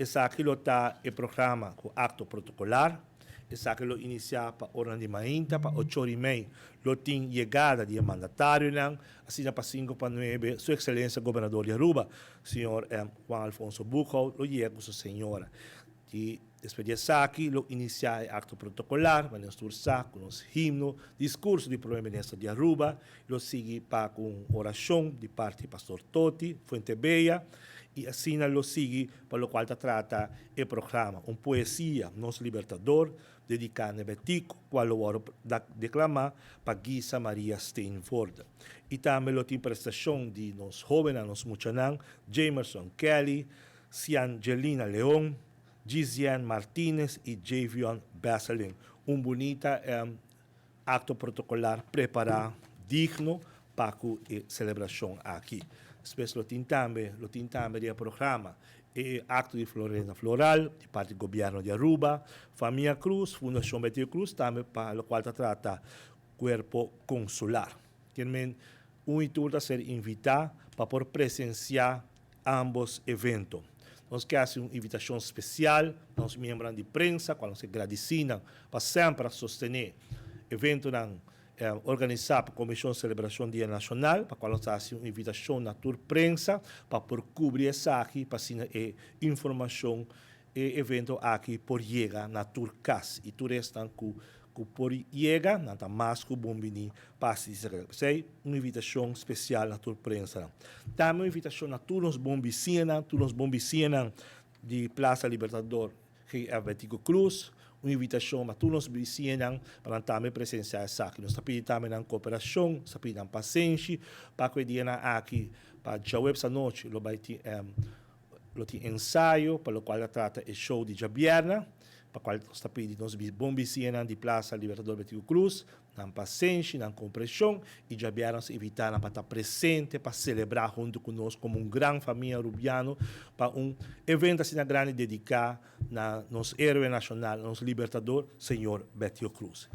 essa aquilo está o programa com acto protocolar, essa aquilo inicia para hora de manhã, para 8h30, lo tem chegada de mandatário, assim para 5 para 9, Sua Excelência Governador de Aruba, senhor Juan Alfonso Buchau, lo chega com sua senhora. E depois disso aqui, lo inicia o acto protocolar, vai nos turçar com os himnos, discurso do primeiro-ministro de Aruba, lo sigue para com oração de parte do pastor Toti, Fuente Bella, e assim lo sigue para o qual trata o programa, uma poesia, nosso libertador, dedicada a Betico, qual o oro declamar para Gisa Maria Steinford. E também lo tem prestação de nos jovens, nos muchanan, Jamerson Kelly, Ciangelina León, Gizian Martínez e Javion Baselin. Bonita acto protocolar preparado, digno para a celebração aqui. Depois lo tem também o programa e acto de floresta floral de parte do governo de Aruba, Família Cruz, Fundação Betty Cruz, também para o qual trata corpo consular. Também turno a ser invitado para presenciar ambos eventos. Nós queremos uma invitação especial, nós membros de prensa, quando se agradecem para sempre sostener o evento organizado pela Comissão de Celebração do Dia Nacional, para quando se uma invitação na tour prensa, para cobrir essa aqui, para ser informação e evento aqui por chegar na tour CAS. E tour estão com por chega, nada mais que o bombini passe uma invitação especial na tour prensa. Também uma invitação a todos os bombicinas de Plaza Libertador, que é Betico Cruz, uma invitação a todos os vecinos para também presenciar essa aqui. Nós pedimos também a cooperação, nós pedimos paciência, para que o dia aqui, para já essa noite, lo tem ensaio, para o qual trata o show de Jabierna, para o qual está pedindo os bons vizinhos de Plaza Libertador Betico Cruz, na paciência, na compreensão, e já vieram se evitar para estar presente, para celebrar junto conosco como uma grande família rubiana, para evento assim grande dedicado a nosso herói nacional, nosso libertador, senhor Betico Cruz.